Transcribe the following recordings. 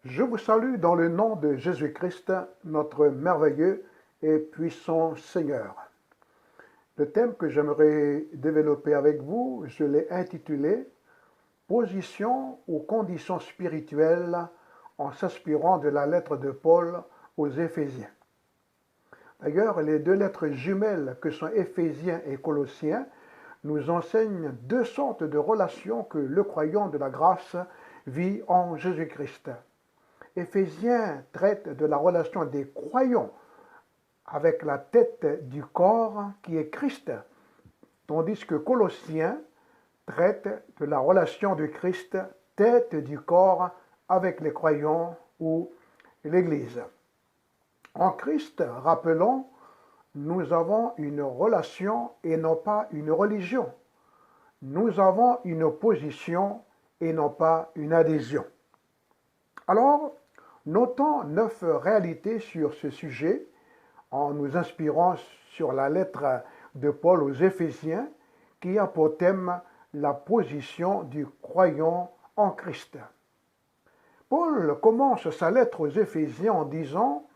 Je vous salue dans le nom de Jésus-Christ, notre merveilleux et puissant Seigneur. Le thème que j'aimerais développer avec vous, je l'ai intitulé Position ou conditions spirituelles en s'inspirant de la lettre de Paul aux Éphésiens. D'ailleurs, les deux lettres jumelles que sont Éphésiens et Colossiens nous enseignent deux sortes de relations que le croyant de la grâce vit en Jésus-Christ. Éphésiens traite de la relation des croyants avec la tête du corps qui est Christ, tandis que Colossiens traite de la relation de Christ, tête du corps, avec les croyants ou l'Église. En Christ, rappelons, nous avons une relation et non pas une religion. Nous avons une position et non pas une adhésion. Alors, notons 9 réalités sur ce sujet en nous inspirant sur la lettre de Paul aux Éphésiens qui a pour thème la position du croyant en Christ. Paul commence sa lettre aux Éphésiens en disant,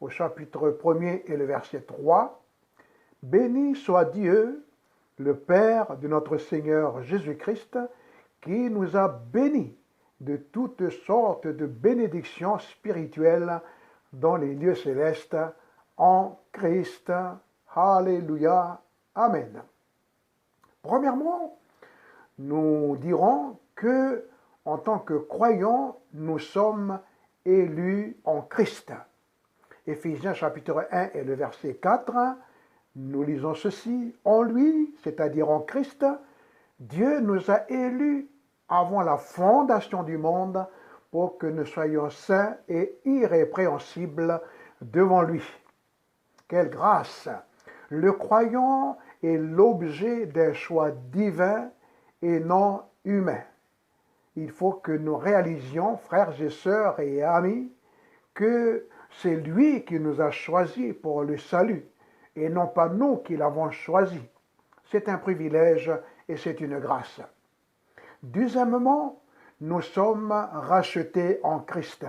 au chapitre 1er et le verset 3, « Béni soit Dieu, le Père de notre Seigneur Jésus-Christ, qui nous a bénis de toutes sortes de bénédictions spirituelles dans les lieux célestes en Christ. Alléluia. Amen. » Premièrement, nous dirons que, en tant que croyants, nous sommes élus en Christ. Éphésiens chapitre 1 et le verset 4, nous lisons ceci, « En lui, c'est-à-dire en Christ, Dieu nous a élus avant la fondation du monde pour que nous soyons saints et irrépréhensibles devant lui. » Quelle grâce! Le croyant est l'objet d'un choix divin et non humain. Il faut que nous réalisions, frères et sœurs et amis, que c'est lui qui nous a choisis pour le salut et non pas nous qui l'avons choisi. C'est un privilège et c'est une grâce. Deuxièmement, nous sommes rachetés en Christ.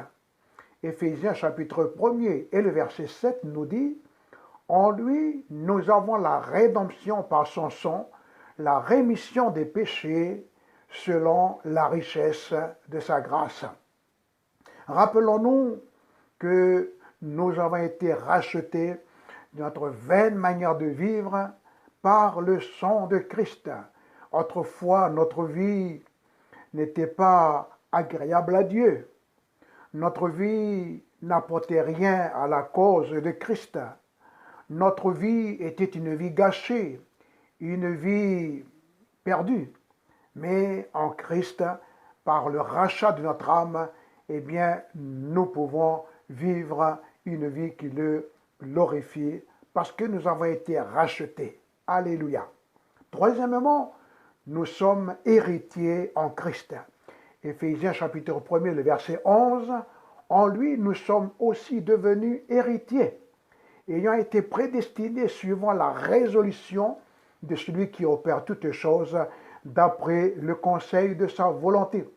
Éphésiens chapitre 1er et le verset 7 nous dit « En lui, nous avons la rédemption par son sang, la rémission des péchés selon la richesse de sa grâce. » Rappelons-nous que nous avons été rachetés de notre vaine manière de vivre par le sang de Christ. Autrefois, notre vie n'était pas agréable à Dieu. Notre vie n'apportait rien à la cause de Christ. Notre vie était une vie gâchée, une vie perdue. Mais en Christ, par le rachat de notre âme, eh bien, nous pouvons vivre une vie qui le glorifie parce que nous avons été rachetés. Alléluia. Troisièmement, nous sommes héritiers en Christ. Éphésiens chapitre 1er, le verset 11, « En lui, nous sommes aussi devenus héritiers, ayant été prédestinés suivant la résolution de celui qui opère toutes choses d'après le conseil de sa volonté. »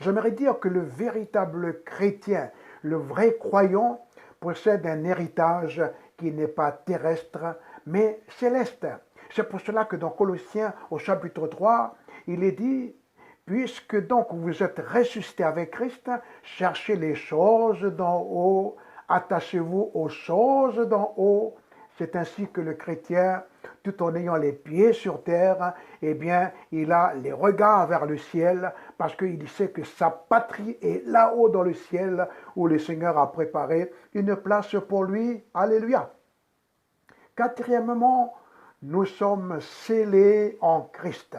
J'aimerais dire que le véritable chrétien, le vrai croyant, possède un héritage qui n'est pas terrestre, mais céleste. C'est pour cela que dans Colossiens, au chapitre 3, il est dit « Puisque donc vous êtes ressuscités avec Christ, cherchez les choses d'en haut, attachez-vous aux choses d'en haut. » C'est ainsi que le chrétien, tout en ayant les pieds sur terre, eh bien, il a les regards vers le ciel parce qu'il sait que sa patrie est là-haut dans le ciel où le Seigneur a préparé une place pour lui. Alléluia. Quatrièmement, nous sommes scellés en Christ.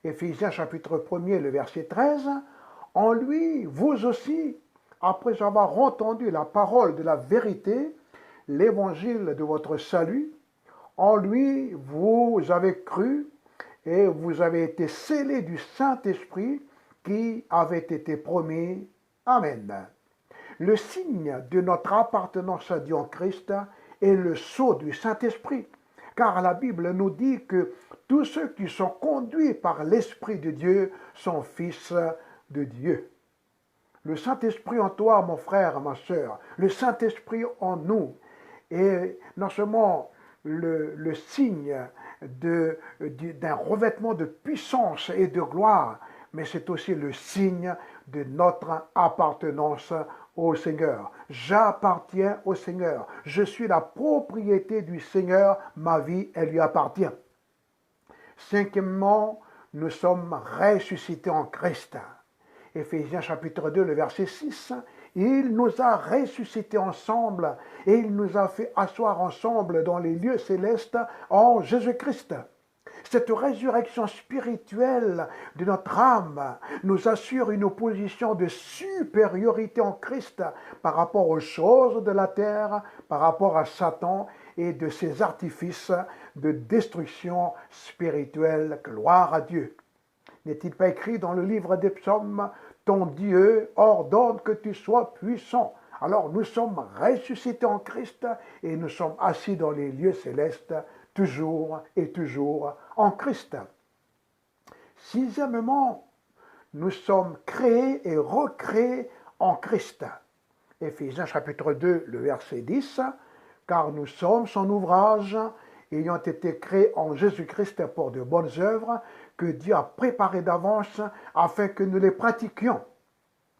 Éphésiens chapitre 1er, le verset 13, « En lui, vous aussi, après avoir entendu la parole de la vérité, l'évangile de votre salut, en lui, vous avez cru et vous avez été scellés du Saint-Esprit qui avait été promis. Amen. » Le signe de notre appartenance à Dieu en Christ est le sceau du Saint-Esprit, car la Bible nous dit que tous ceux qui sont conduits par l'Esprit de Dieu sont fils de Dieu. Le Saint-Esprit en toi, mon frère, ma soeur. Le Saint-Esprit en nous. Et non seulement le signe d'un revêtement de puissance et de gloire, mais c'est aussi le signe de notre appartenance au Seigneur. J'appartiens au Seigneur. Je suis la propriété du Seigneur. Ma vie, elle lui appartient. Cinquièmement, nous sommes ressuscités en Christ. Éphésiens chapitre 2, le verset 6. Il nous a ressuscités ensemble et il nous a fait asseoir ensemble dans les lieux célestes en Jésus-Christ. Cette résurrection spirituelle de notre âme nous assure une position de supériorité en Christ par rapport aux choses de la terre, par rapport à Satan et de ses artifices de destruction spirituelle. Gloire à Dieu. N'est-il pas écrit dans le livre des psaumes, ton Dieu ordonne que tu sois puissant. Alors nous sommes ressuscités en Christ et nous sommes assis dans les lieux célestes, toujours et toujours en Christ. Sixièmement, nous sommes créés et recréés en Christ. Éphésiens chapitre 2, le verset 10, car nous sommes son ouvrage, ayant été créés en Jésus-Christ pour de bonnes œuvres, que Dieu a préparées d'avance afin que nous les pratiquions.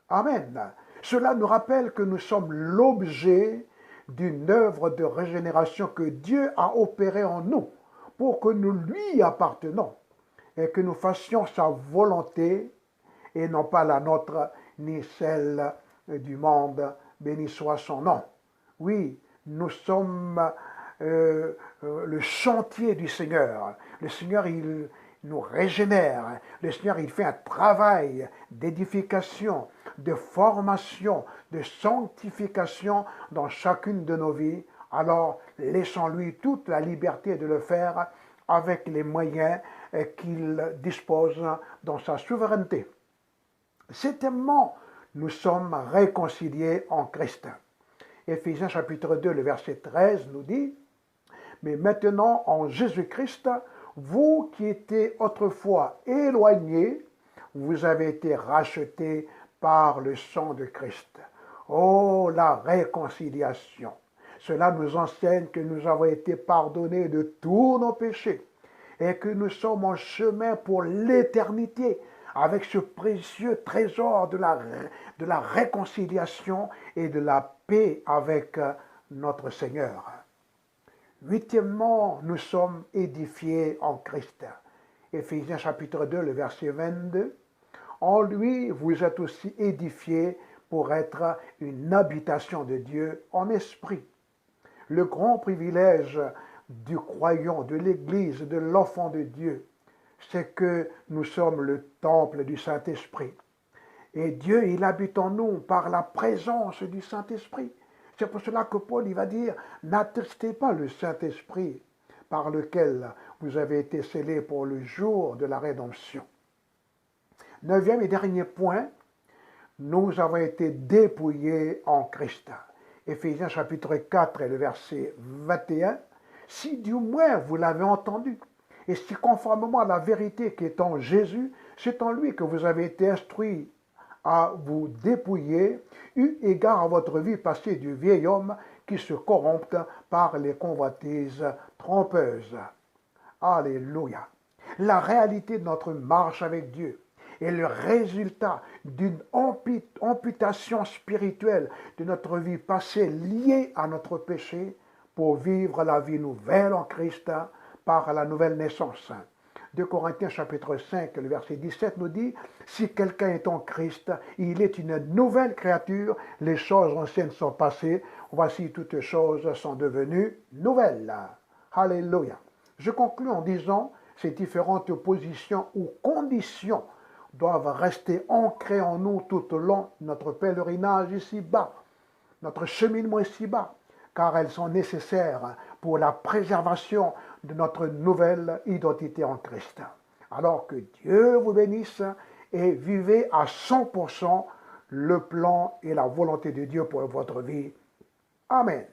Amen. Cela nous rappelle que nous sommes l'objet d'une œuvre de régénération que Dieu a opérée en nous pour que nous lui appartenons et que nous fassions sa volonté et non pas la nôtre ni celle du monde. Béni soit son nom. Oui, nous sommes le chantier du Seigneur. Le Seigneur, il nous régénère. Le Seigneur, il fait un travail d'édification, de formation, de sanctification dans chacune de nos vies. Alors, laissons-lui toute la liberté de le faire avec les moyens qu'il dispose dans sa souveraineté. Septièmement, nous sommes réconciliés en Christ. Éphésiens chapitre 2, le verset 13 nous dit « Mais maintenant, en Jésus-Christ, vous qui étiez autrefois éloignés, vous avez été rachetés par le sang de Christ. » Oh, la réconciliation! Cela nous enseigne que nous avons été pardonnés de tous nos péchés et que nous sommes en chemin pour l'éternité avec ce précieux trésor de la réconciliation et de la paix avec notre Seigneur. Huitièmement, nous sommes édifiés en Christ. Éphésiens chapitre 2, le verset 22. En lui, vous êtes aussi édifiés pour être une habitation de Dieu en esprit. Le grand privilège du croyant, de l'Église, de l'enfant de Dieu, c'est que nous sommes le temple du Saint-Esprit. Et Dieu, il habite en nous par la présence du Saint-Esprit. C'est pour cela que Paul, il va dire, n'attristez pas le Saint-Esprit par lequel vous avez été scellés pour le jour de la rédemption. Neuvième et dernier point, nous avons été dépouillés en Christ. Éphésiens chapitre 4 et le verset 21. Si du moins vous l'avez entendu, et si conformément à la vérité qui est en Jésus, c'est en lui que vous avez été instruits à vous dépouiller, eu égard à votre vie passée du vieil homme qui se corrompte par les convoitises trompeuses. Alléluia. La réalité de notre marche avec Dieu est le résultat d'une amputation spirituelle de notre vie passée liée à notre péché pour vivre la vie nouvelle en Christ par la nouvelle naissance. 2 Corinthiens chapitre 5, le verset 17 nous dit « Si quelqu'un est en Christ, il est une nouvelle créature, les choses anciennes sont passées, voici toutes choses sont devenues nouvelles. » Alléluia. Je conclus en disant, ces différentes positions ou conditions doivent rester ancrées en nous tout au long de notre pèlerinage ici-bas, notre cheminement ici-bas, car elles sont nécessaires pour la préservation de notre nouvelle identité en Christ. Alors que Dieu vous bénisse et vivez à 100% le plan et la volonté de Dieu pour votre vie. Amen.